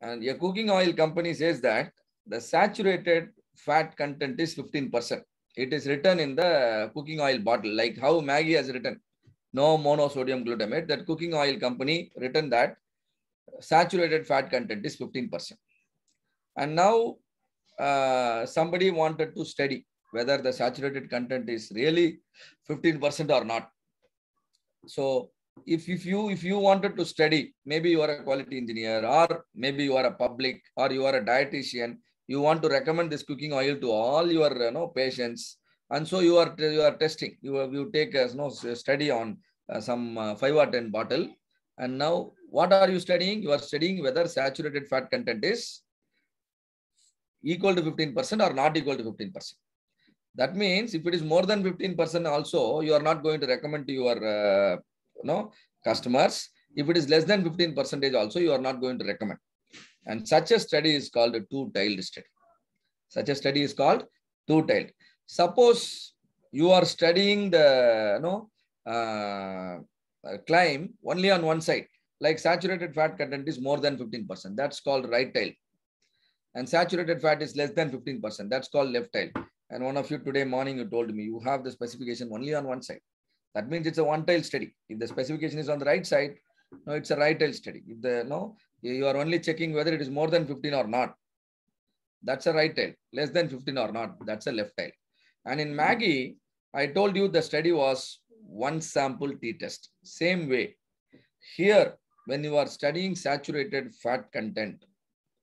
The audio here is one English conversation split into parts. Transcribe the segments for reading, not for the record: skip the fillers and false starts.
And a cooking oil company says that the saturated fat content is 15%. It is written in the cooking oil bottle, like how Maggi has written no monosodium glutamate. That cooking oil company written that saturated fat content is 15%. And now somebody wanted to study whether the saturated content is really 15% or not. So if you wanted to study, maybe you are a quality engineer, or maybe you are a public, or you are a dietitian, you want to recommend this cooking oil to all your patients, and so you are testing. You take a study on some 5 or 10 bottle, and now what are you studying? You are studying whether saturated fat content is equal to 15% or not equal to 15%. That means if it is more than 15% also, you are not going to recommend to your customers. If it is less than 15% also, you are not going to recommend. And such a study is called a two-tailed study. Such a study is called two-tailed. Suppose you are studying the claim only on one side, like saturated fat content is more than 15%. That's called right tail. And saturated fat is less than 15%. That's called left tail. And one of you today morning, you told me you have the specification only on one side. That means it's a one-tailed study. If the specification is on the right side, no, it's a right-tailed study. If you are only checking whether it is more than 15 or not, that's a right tail. Less than 15 or not, that's a left tail. And in Maggi, I told you the study was one sample t-test. Same way. Here, when you are studying saturated fat content,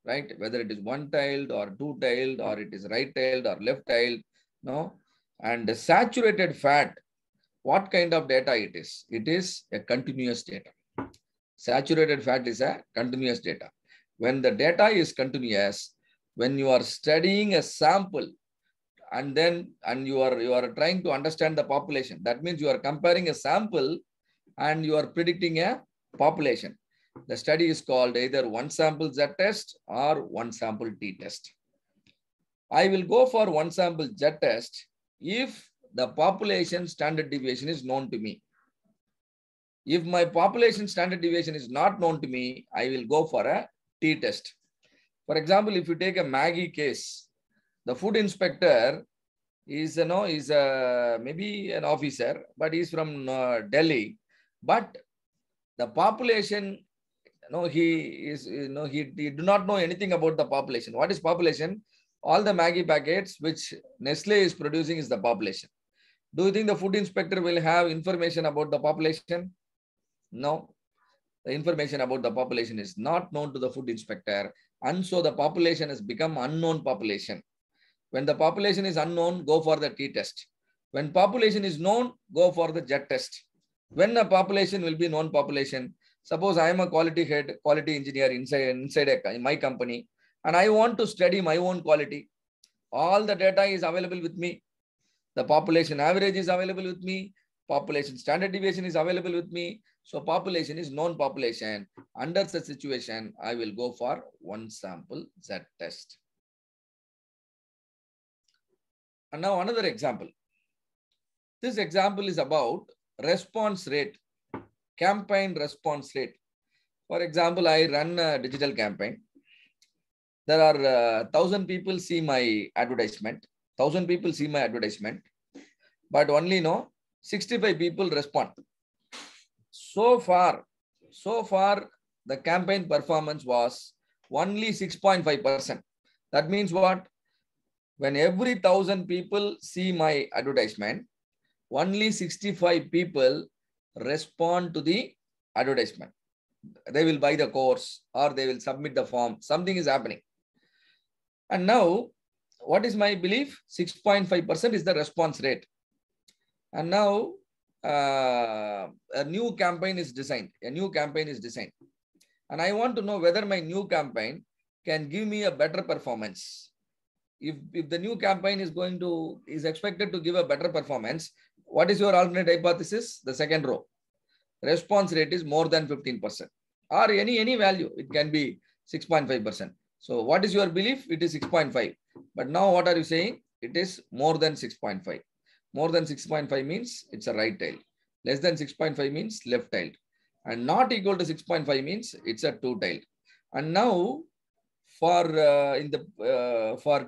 right? Whether it is one-tailed or two-tailed, or it is right-tailed or left-tailed, no? And the saturated fat, what kind of data it is? It is a continuous data. Saturated fat is a continuous data. When the data is continuous, when you are studying a sample and you are trying to understand the population, that means you are comparing a sample and you are predicting a population. The study is called either one sample Z test or one sample T test. I will go for one sample Z test if the population standard deviation is known to me. If my population standard deviation is not known to me, I will go for a T test. For example, if you take a Maggi case, the food inspector is maybe an officer, but he's from Delhi. But the population, he do not know anything about the population. What is population? All the Maggi packets which Nestle is producing is the population. Do you think the food inspector will have information about the population? No. The information about the population is not known to the food inspector. And so the population has become unknown population. When the population is unknown, go for the T test. When population is known, go for the Z test. When a population will be known population, suppose I am a quality head, quality engineer inside my company, and I want to study my own quality. All the data is available with me. The population average is available with me. Population standard deviation is available with me. So population is known population. Under such situation, I will go for one sample Z test. And now another example. This example is about response rate, campaign response rate. For example, I run a digital campaign. There are 1,000 people see my advertisement. 1,000 people see my advertisement, but only 65 people respond. So far, the campaign performance was only 6.5%. That means what? When every 1,000 people see my advertisement, only 65 people respond to the advertisement. They will buy the course or they will submit the form. Something is happening. And now, what is my belief? 6.5% is the response rate. And now, a new campaign is designed. And I want to know whether my new campaign can give me a better performance. If the new campaign is expected to give a better performance, what is your alternate hypothesis? The second row. Response rate is more than 15%. Or any value. It can be 6.5%. So what is your belief? It is 6.5. But now what are you saying? It is more than 6.5. More than 6.5 means it's a right tail. Less than 6.5 means left tail. And not equal to 6.5 means it's a two tail. And now for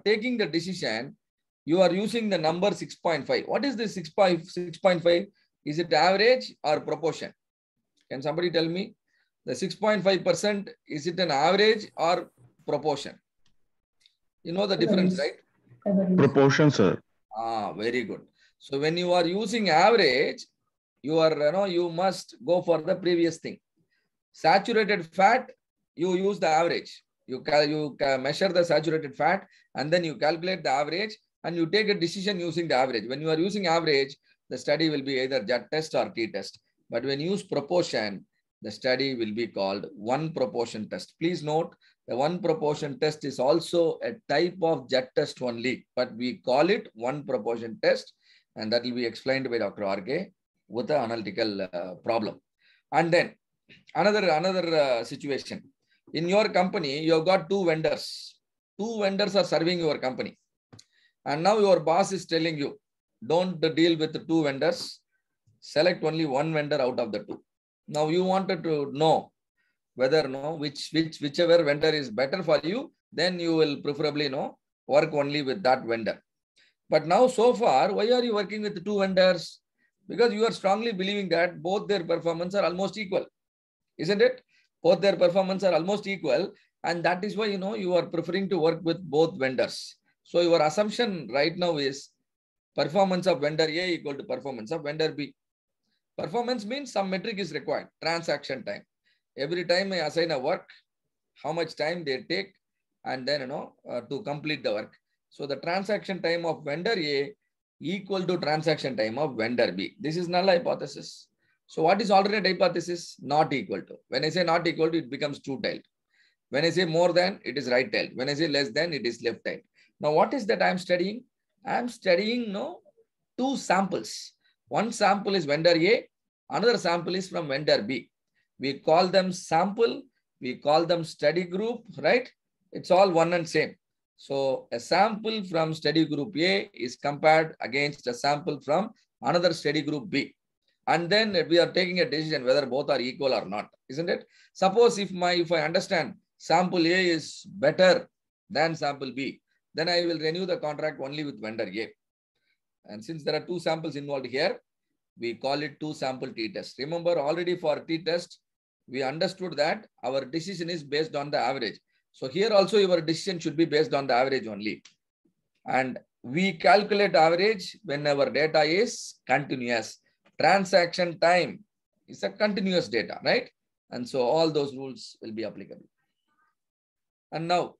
taking the decision, you are using the number 6.5. What is this 6.5? Is it average or proportion? Can somebody tell me? The 6.5%, is it an average or proportion? You know the difference, right? Proportion, sir. Very good. So when you are using average, you must go for the previous thing. Saturated fat, you use the average. You measure the saturated fat and then you calculate the average and you take a decision using the average. When you are using average, the study will be either Judd test or t-test. But when you use proportion, the study will be called one proportion test. Please note, the one proportion test is also a type of Judd test only, but we call it one proportion test, and that will be explained by Dr. RK with the analytical problem. And then another situation. In your company, you have got two vendors. Two vendors are serving your company. And now your boss is telling you, don't deal with the two vendors. Select only one vendor out of the two. Now you wanted to know whether whichever vendor is better for you, then you will preferably work only with that vendor. But now so far, why are you working with the two vendors? Because you are strongly believing that both their performance are almost equal. Isn't it? Both their performance are almost equal. And that is why, you are preferring to work with both vendors. So your assumption right now is performance of vendor A equal to performance of vendor B. Performance means some metric is required. Transaction time. Every time I assign a work, how much time they take, and then, to complete the work. So the transaction time of vendor A equal to transaction time of vendor B. This is null hypothesis. So what is alternate hypothesis? Not equal to. When I say not equal to, it becomes two-tailed. When I say more than, it is right-tailed. When I say less than, it is left-tailed. Now, what is that I am studying? I am studying two samples. One sample is vendor A. Another sample is from vendor B. We call them sample. We call them study group, right? It's all one and same. So a sample from study group A is compared against a sample from another study group B. And then we are taking a decision whether both are equal or not, isn't it? Suppose if I understand sample A is better than sample B, then I will renew the contract only with vendor A. And since there are two samples involved here, we call it two sample t-test. Remember, already for t-test, we understood that our decision is based on the average. So here also your decision should be based on the average only. And we calculate average when our data is continuous. Transaction time is a continuous data, right? And so all those rules will be applicable. And now,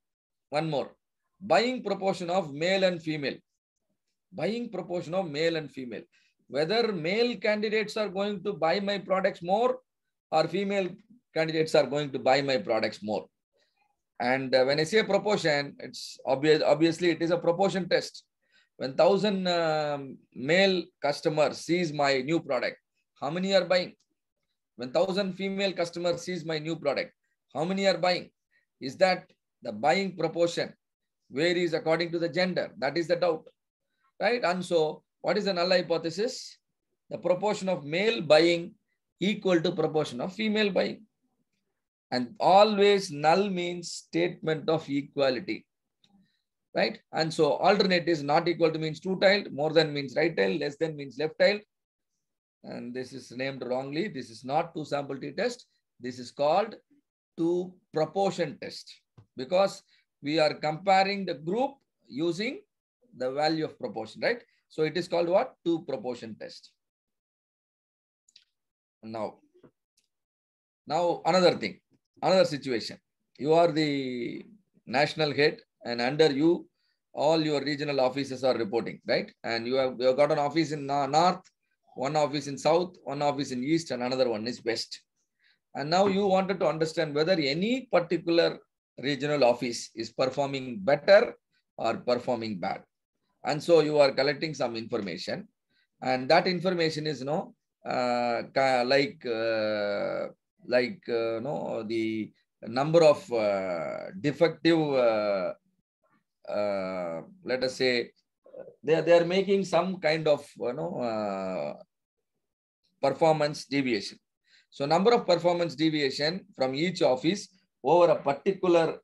one more. Buying proportion of male and female. Buying proportion of male and female. Whether male candidates are going to buy my products more or female candidates are going to buy my products more. And when I say proportion, it's obviously it is a proportion test. When 1,000 male customers sees my new product, how many are buying? When 1,000 female customers sees my new product, how many are buying? Is that the buying proportion varies according to the gender? That is the doubt, right? And so what is the null hypothesis? The proportion of male buying equal to proportion of female buying. And always null means statement of equality. Right? And so alternate is not equal to means two-tailed, more than means right-tailed, less than means left-tailed. And this is named wrongly. This is not two sample t-test. This is called two proportion test because we are comparing the group using the value of proportion, right? So it is called what? Two proportion test. Now another thing, another situation. You are the national head, and under you, all your regional offices are reporting, right? And you have got an office in north, one office in south, one office in east, and another one is west. And now you wanted to understand whether any particular regional office is performing better or performing bad. And so you are collecting some information, and that information is, the number of defective, let us say, they are making some kind of performance deviation. So number of performance deviation from each office over a particular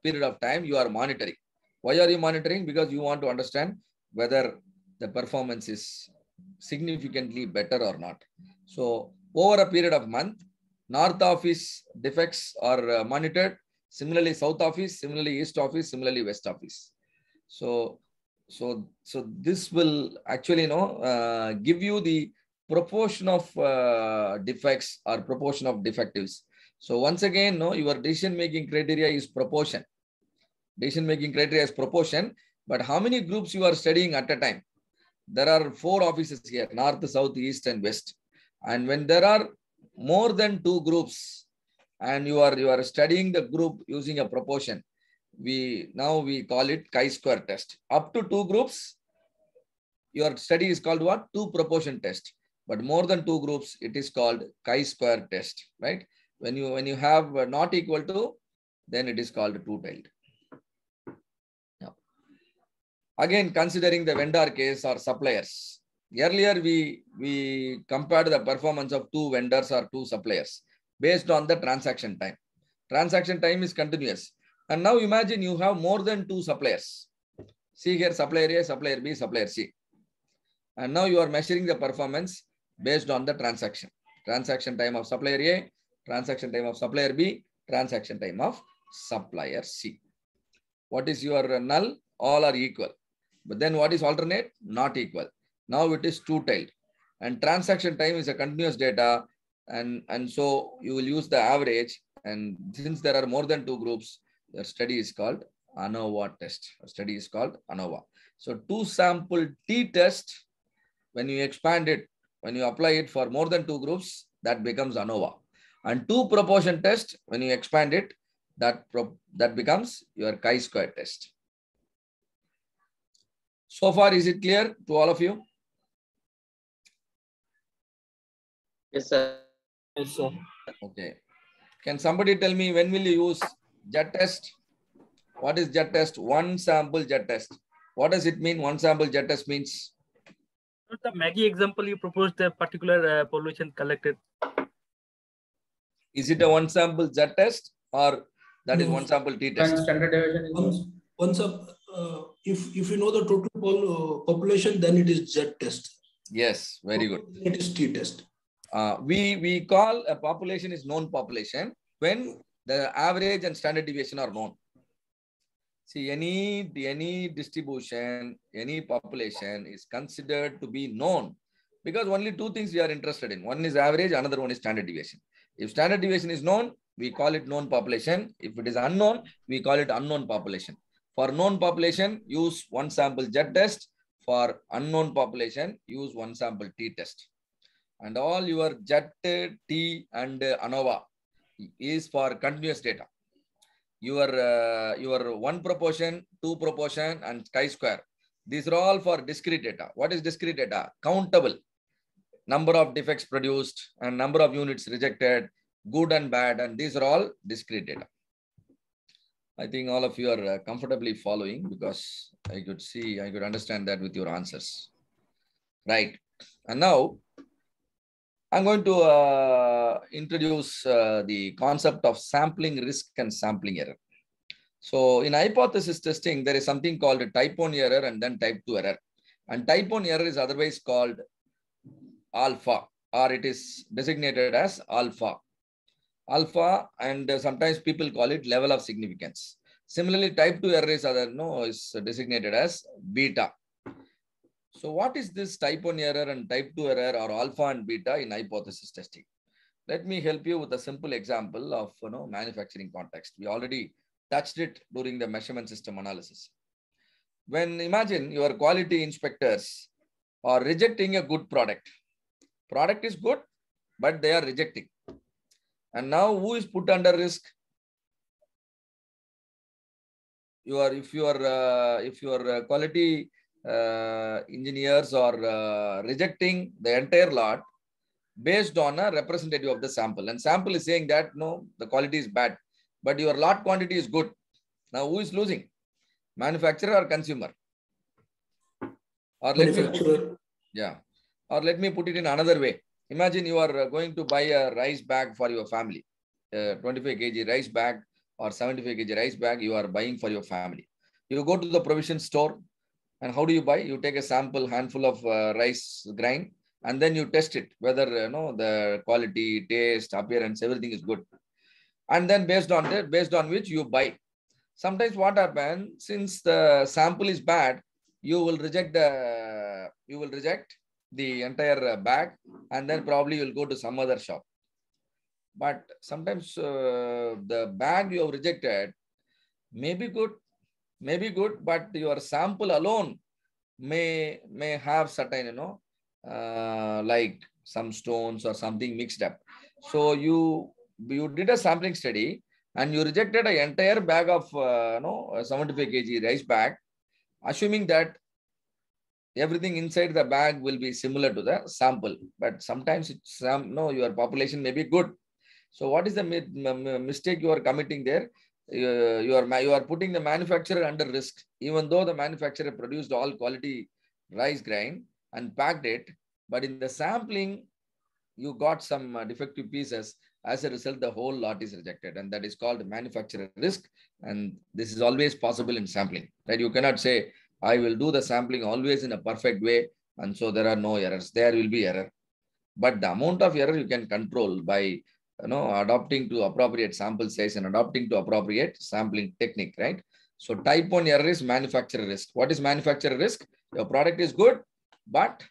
period of time, you are monitoring. Why are you monitoring? Because you want to understand whether the performance is significantly better or not. So over a period of month, north office defects are monitored. Similarly, south office, similarly, east office, similarly, west office. So this will actually give you the proportion of defects or proportion of defectives. So once again, your decision-making criteria is proportion. Decision-making criteria is proportion, but how many groups you are studying at a time? There are 4 offices here, north, south, east, and west. And when there are more than 2 groups and you are studying the group using a proportion, we call it chi-square test. Up to 2 groups, your study is called what? 2 proportion test. But more than 2 groups, it is called chi-square test, right? When you have not equal to, then it is called two-tailed. Again, considering the vendor case or suppliers. Earlier, we compared the performance of 2 vendors or 2 suppliers based on the transaction time. Transaction time is continuous. And now imagine you have more than 2 suppliers. See here, supplier A, supplier B, supplier C. And now you are measuring the performance based on the transaction. Transaction time of supplier A, transaction time of supplier B, transaction time of supplier C. What is your null? All are equal. But then what is alternate? Not equal. Now it is two-tailed. And transaction time is a continuous data. And so you will use the average. And since there are more than 2 groups, the study is called ANOVA test. The study is called ANOVA. So 2 sample t-test, when you expand it, when you apply it for more than 2 groups, that becomes ANOVA. And 2 proportion test, when you expand it, that becomes your chi-square test. So far, is it clear to all of you? Yes, sir. Yes, sir. Okay. Can somebody tell me when will you use JET test? What is JET test? One sample JET test. What does it mean? One sample JET test means? The Maggie example you proposed, the particular pollution collected. Is it a one sample JET test or that is one sample T test? Standard deviation is if you know the total population, then it is Z test. Yes, very good. It is T test. We call a population is known population when the average and standard deviation are known. See, any distribution, any population is considered to be known because only 2 things we are interested in. One is average, another one is standard deviation. If standard deviation is known, we call it known population. If it is unknown, we call it unknown population. For known population, use one sample JET test. For unknown population, use one sample T test. And all your JET, T, and ANOVA is for continuous data. Your 1 proportion, 2 proportion, and chi-square. These are all for discrete data. What is discrete data? Countable. Number of defects produced and number of units rejected, good and bad, and these are all discrete data. I think all of you are comfortably following because I could understand that with your answers. Right. And now I'm going to introduce the concept of sampling risk and sampling error. So in hypothesis testing, there is something called a type 1 error and then type 2 error. And type 1 error is otherwise called alpha, or it is designated as alpha. Alpha, and sometimes people call it level of significance. Similarly, type 2 error is designated as beta. So what is this type 1 error and type 2 error or alpha and beta in hypothesis testing? Let me help you with a simple example of manufacturing context. We already touched it during the measurement system analysis. When imagine your quality inspectors are rejecting a good product. Product is good, but they are rejecting. And now who is put under risk? If your quality engineers are rejecting the entire lot based on a representative of the sample, and sample is saying that no, the quality is bad, but your lot quantity is good. Now who is losing? Manufacturer or consumer? Or Manufacturer. Or let me put it in another way. Imagine you are going to buy a rice bag for your family. 25 kg rice bag or 75 kg rice bag you are buying for your family. You go to the provision store, and how do you buy? You take a sample handful of rice grain, and then you test it whether the quality, taste, appearance, everything is good, and then based on that, based on which you buy. Sometimes what happens, since the sample is bad, you will reject the entire bag, and then probably you'll go to some other shop. But sometimes the bag you have rejected may be good, but your sample alone may have certain, like some stones or something mixed up. So you did a sampling study and you rejected an entire bag of 75 kg rice bag, assuming that everything inside the bag will be similar to the sample. But sometimes your population may be good. So what is the mistake you are committing there? You are putting the manufacturer under risk, even though the manufacturer produced all quality rice grain and packed it, but in the sampling you got some defective pieces. As a result, the whole lot is rejected, and that is called manufacturer risk. And this is always possible in sampling, right? You cannot say I will do the sampling always in a perfect way, and so there are no errors. There will be error, but the amount of error you can control by adopting to appropriate sample size and adopting to appropriate sampling technique, right? So type 1 error is manufacturer risk. What is manufacturer risk? Your product is good, but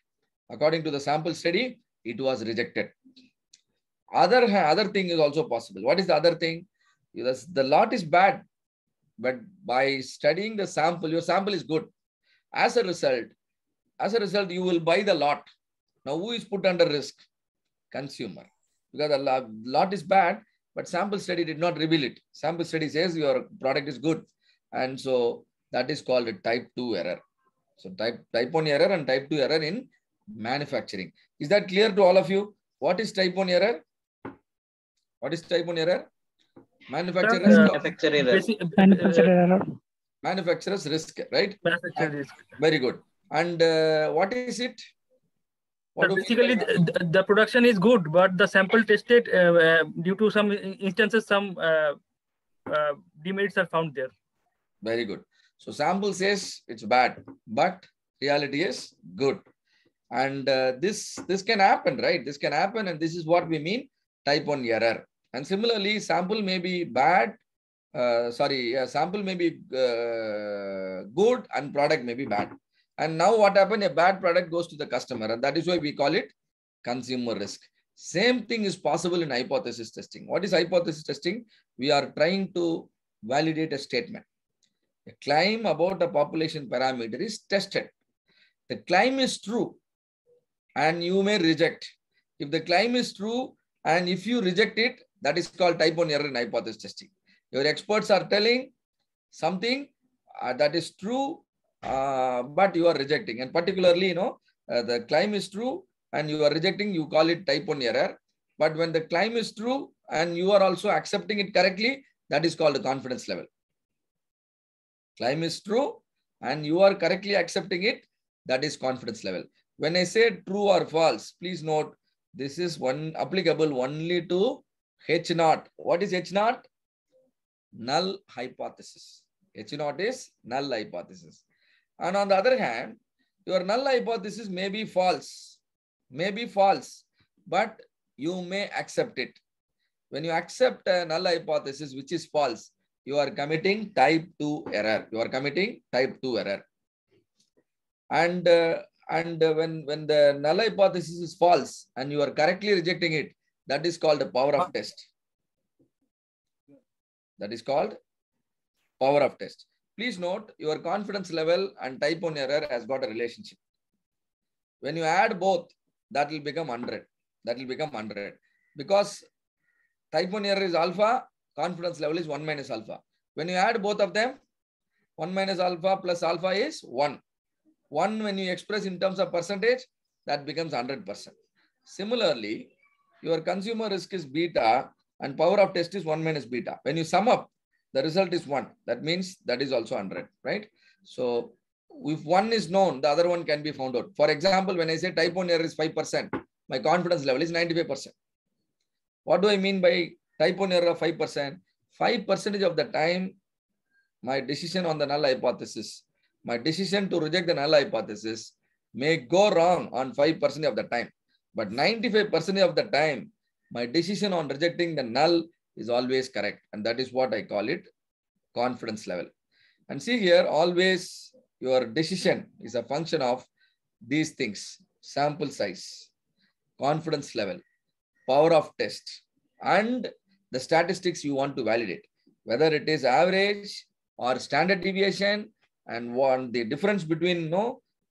according to the sample study, it was rejected. Other thing is also possible. What is the other thing? The lot is bad, but by studying the sample, your sample is good. As a result, you will buy the lot. Now, who is put under risk? Consumer. Because the lot is bad, but sample study did not reveal it. Sample study says your product is good. And so that is called a type 2 error. So type 1 error and type 2 error in manufacturing. Is that clear to all of you? What is type 1 error? What is type 1 error? Manufacturer's error. Manufacturer's risk, right? Manufacturer risk. Very good. And what is it? So basically, the production is good, but the sample tested due to some instances, some demerits are found there. Very good. So sample says it's bad, but reality is good. And this can happen, right? This can happen, and this is what we mean type 1 error. And similarly, sample may be bad. Sample may be good and product may be bad. And now what happened? A bad product goes to the customer, and that is why we call it consumer risk. Same thing is possible in hypothesis testing. What is hypothesis testing? We are trying to validate a statement. A claim about a population parameter is tested. The claim is true, and you may reject. If the claim is true, and if you reject it, that is called type 1 error in hypothesis testing. Your experts are telling something that is true, but you are rejecting. And particularly, the claim is true and you are rejecting, you call it type 1 error. But when the claim is true and you are also accepting it correctly, that is called a confidence level. Claim is true and you are correctly accepting it, that is confidence level. When I say true or false, please note, this is applicable only to H0. What is H0? Null hypothesis. H0 is null hypothesis. And on the other hand, your null hypothesis may be false, but you may accept it. When you accept a null hypothesis which is false, you are committing type 2 error. And when the null hypothesis is false and you are correctly rejecting it, that is called the power of test. That is called power of test. Please note, your confidence level and type 1 error has got a relationship. When you add both, that will become 100. Because type 1 error is alpha, confidence level is 1 minus alpha. When you add both of them, 1 minus alpha plus alpha is 1. 1 when you express in terms of percentage, that becomes 100%. Similarly, your consumer risk is beta and power of test is 1 minus beta. When you sum up, the result is 1. That means that is also 100, right? So if one is known, the other one can be found out. For example, when I say type 1 error is 5%, my confidence level is 95%. What do I mean by Type 1 error of 5%. 5% of the time, my decision on the null hypothesis, my decision to reject the null hypothesis may go wrong on 5% of the time. But 95% of the time, my decision on rejecting the null is always correct. And that is what I call it confidence level. And see here, always your decision is a function of these things: sample size, confidence level, power of test, and the statistics you want to validate, whether it is average or standard deviation, and what the difference between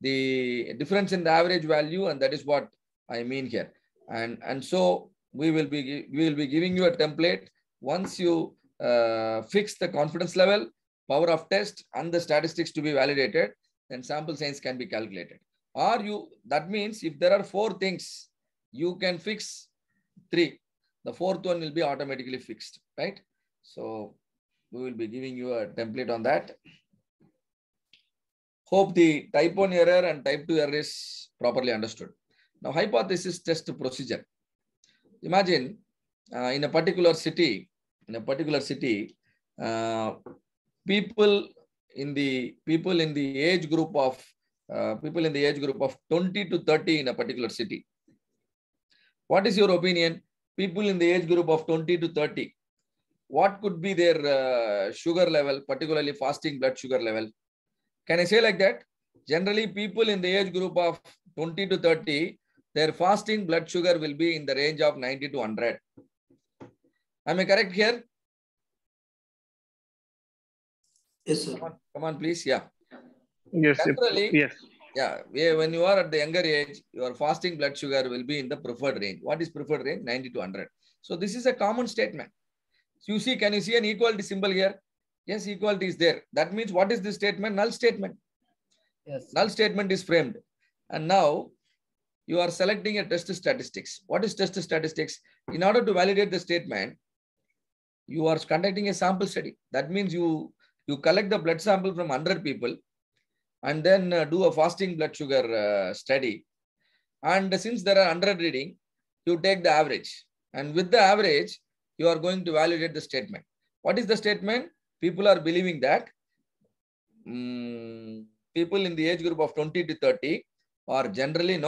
the difference in the average value, and that is what I mean here. And so we will be giving you a template. Once you fix the confidence level, power of test, and the statistics to be validated, then sample size can be calculated. Or that means if there are 4 things, you can fix 3. The 4th one will be automatically fixed, right? So we will be giving you a template on that. Hope the type 1 error and type 2 error is properly understood. Now, hypothesis test procedure. Imagine in a particular city, people in the age group of 20 to 30 in a particular city. What is your opinion? People in the age group of 20 to 30, what could be their sugar level, particularly fasting blood sugar level? Can I say like that? Generally, people in the age group of 20 to 30, their fasting blood sugar will be in the range of 90 to 100. Am I correct here? Yes, sir. Come on, please. Yeah. Yes. Generally, Yes. yeah. When you are at the younger age, your fasting blood sugar will be in the preferred range. What is preferred range? 90 to 100. So this is a common statement. So you see, can you see an equality symbol here? Yes, equality is there. That means what is this statement? Null statement. Yes. Null statement is framed. And now you are selecting a test statistics. What is test statistics? In order to validate the statement, you are conducting a sample study. That means you collect the blood sample from 100 people and then do a fasting blood sugar study. And since there are 100 reading, you take the average. And with the average, you are going to validate the statement. What is the statement? People are believing that people in the age group of 20 to 30 are generally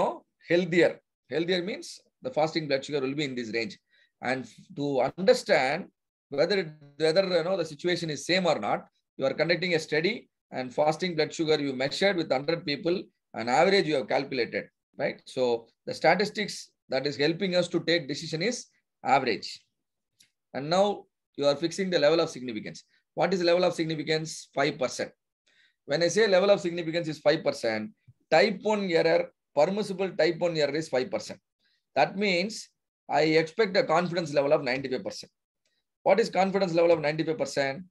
healthier. Healthier means the fasting blood sugar will be in this range. And to understand whether the situation is same or not, you are conducting a study, and fasting blood sugar you measured with 100 people, and average you have calculated, right? So the statistics that is helping us to take decision is average. And now you are fixing the level of significance. What is the level of significance? 5%. When I say level of significance is 5%, type 1 error, permissible type 1 error is 5%. That means I expect a confidence level of 95%. What is confidence level of 95%?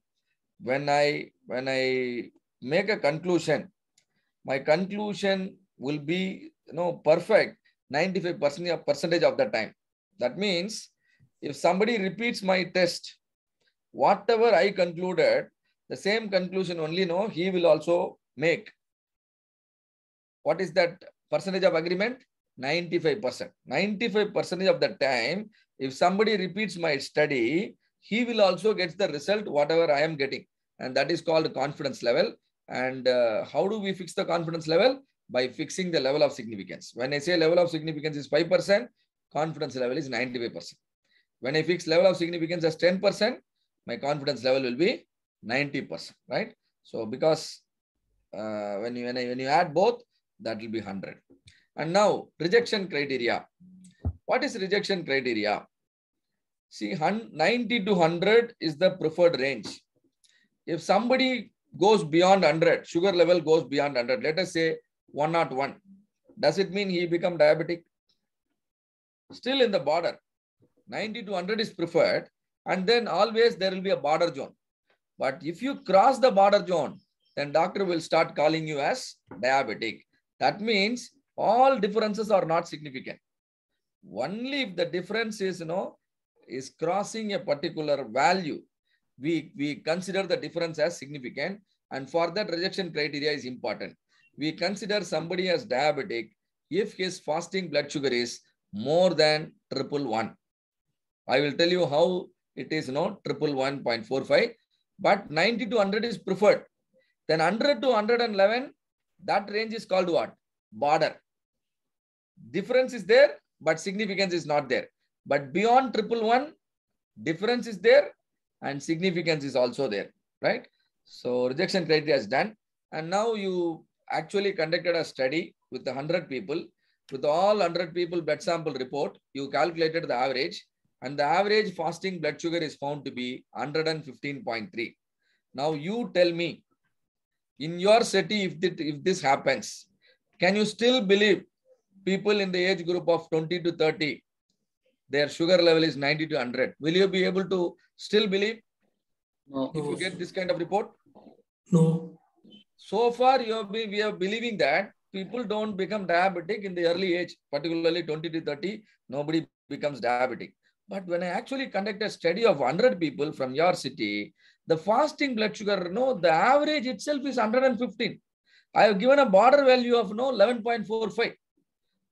When I make a conclusion, my conclusion will be perfect 95% of the time. That means if somebody repeats my test, whatever I concluded, the same conclusion only he will also make. What is that percentage of agreement? 95%. 95% of the time, if somebody repeats my study, he will also get the result whatever I am getting. And that is called confidence level. And how do we fix the confidence level? By fixing the level of significance. When I say level of significance is 5%, confidence level is 95%. When I fix level of significance as 10%, my confidence level will be 90%, right? So because when you add both, that will be 100. And now rejection criteria. What is rejection criteria? See, 90 to 100 is the preferred range. If somebody goes beyond 100, sugar level goes beyond 100, let us say 101, does it mean he become diabetic? Still in the border. 90 to 100 is preferred, and then always there will be a border zone. But if you cross the border zone, then doctor will start calling you as diabetic. That means all differences are not significant. Only if the difference is, is crossing a particular value, we consider the difference as significant, and for that rejection criteria is important. We consider somebody as diabetic if his fasting blood sugar is more than 111. I will tell you how it is 111.45, but 90 to 100 is preferred. Then 100 to 111, that range is called what? Border. Difference is there, but significance is not there. But beyond 111, difference is there and significance is also there, right? So rejection criteria is done. And now you actually conducted a study with 100 people. With all 100 people blood sample report, you calculated the average, and the average fasting blood sugar is found to be 115.3. Now you tell me, in your city, if this happens, can you still believe people in the age group of 20 to 30, their sugar level is 90 to 100? Will you be able to still believe No. if you get this kind of report? No. So far, we are believing that people don't become diabetic in the early age, particularly 20 to 30, nobody becomes diabetic. But when I actually conduct a study of 100 people from your city, the fasting blood sugar, the average itself is 115. I have given a border value of 11.45.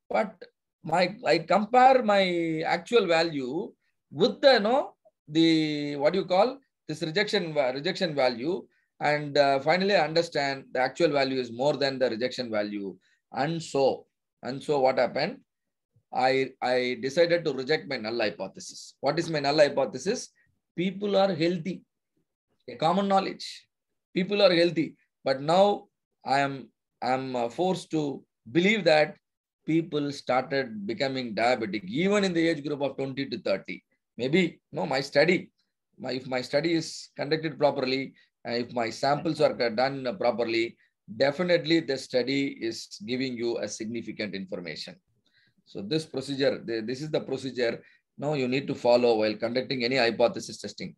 But I compare my actual value with the what do you call this rejection value, and finally I understand the actual value is more than the rejection value, and so what happened? I decided to reject my null hypothesis. What is my null hypothesis? People are healthy. A common knowledge. People are healthy, but now I am forced to believe that people started becoming diabetic even in the age group of 20 to 30. Maybe if my study is conducted properly, if my samples are done properly, definitely the study is giving you a significant information. So this procedure, this is the procedure now you need to follow while conducting any hypothesis testing.